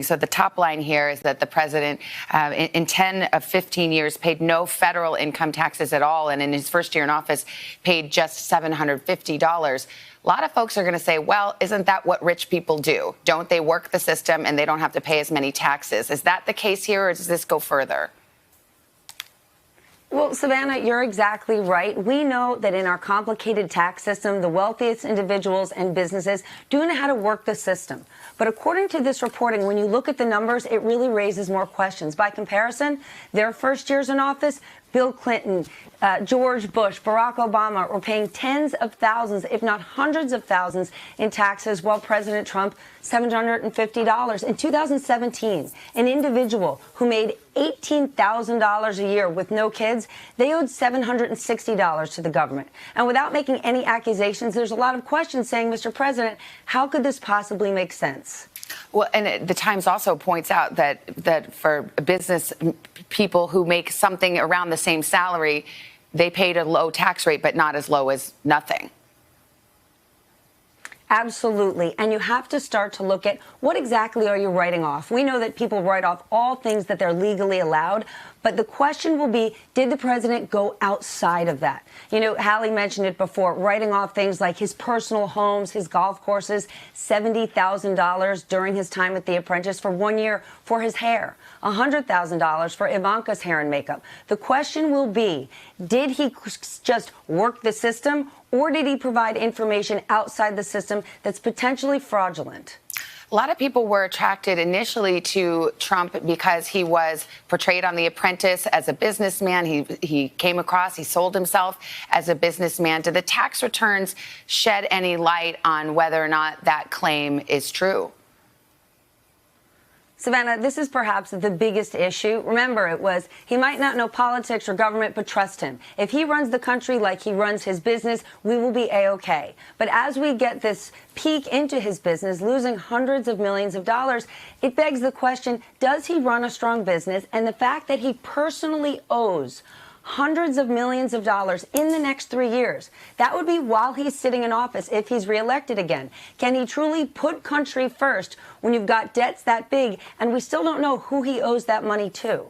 So the top line here is that the president, in 10 of 15 years, paid no federal income taxes at all, and in his first year in office, paid just $750. A lot of folks are going to say, well, isn't that what rich people do? Don't they work the system and they don't have to pay as many taxes? Is that the case here, or does this go further? Well, Savannah, you're exactly right. We know that in our complicated tax system, the wealthiest individuals and businesses do know how to work the system. But according to this reporting, when you look at the numbers, it really raises more questions. By comparison, their first years in office, Bill Clinton, George Bush, Barack Obama were paying tens of thousands, if not hundreds of thousands, in taxes, while President Trump, $750. In 2017, an individual who made $18,000 a year with no kids, they owed $760 to the government. And without making any accusations, there's a lot of questions saying, Mr. President, how could this possibly make sense? Well, and the Times also points out that for business people who make something around the same salary, they paid a low tax rate, but not as low as nothing. Absolutely. And you have to start to look at what exactly are you writing off? We know that people write off all things that they're legally allowed. But the question will be, did the president go outside of that? You know, Hallie mentioned it before, writing off things like his personal homes, his golf courses, $70,000 during his time at The Apprentice for 1 year for his hair, $100,000 for Ivanka's hair and makeup. The question will be, did he just work the system, or did he provide information outside the system that's potentially fraudulent? A lot of people were attracted initially to Trump because he was portrayed on The Apprentice as a businessman. He came across, he sold himself as a businessman. Do the tax returns shed any light on whether or not that claim is true? Savannah, this is perhaps the biggest issue. Remember, it was he might not know politics or government, but trust him. If he runs the country like he runs his business, we will be A-OK. But as we get this peek into his business, losing hundreds of millions of dollars, it begs the question, does he run a strong business? And the fact that he personally owes hundreds of millions of dollars in the next 3 years. That would be while he's sitting in office if he's reelected again. Can he truly put country first when you've got debts that big and we still don't know who he owes that money to?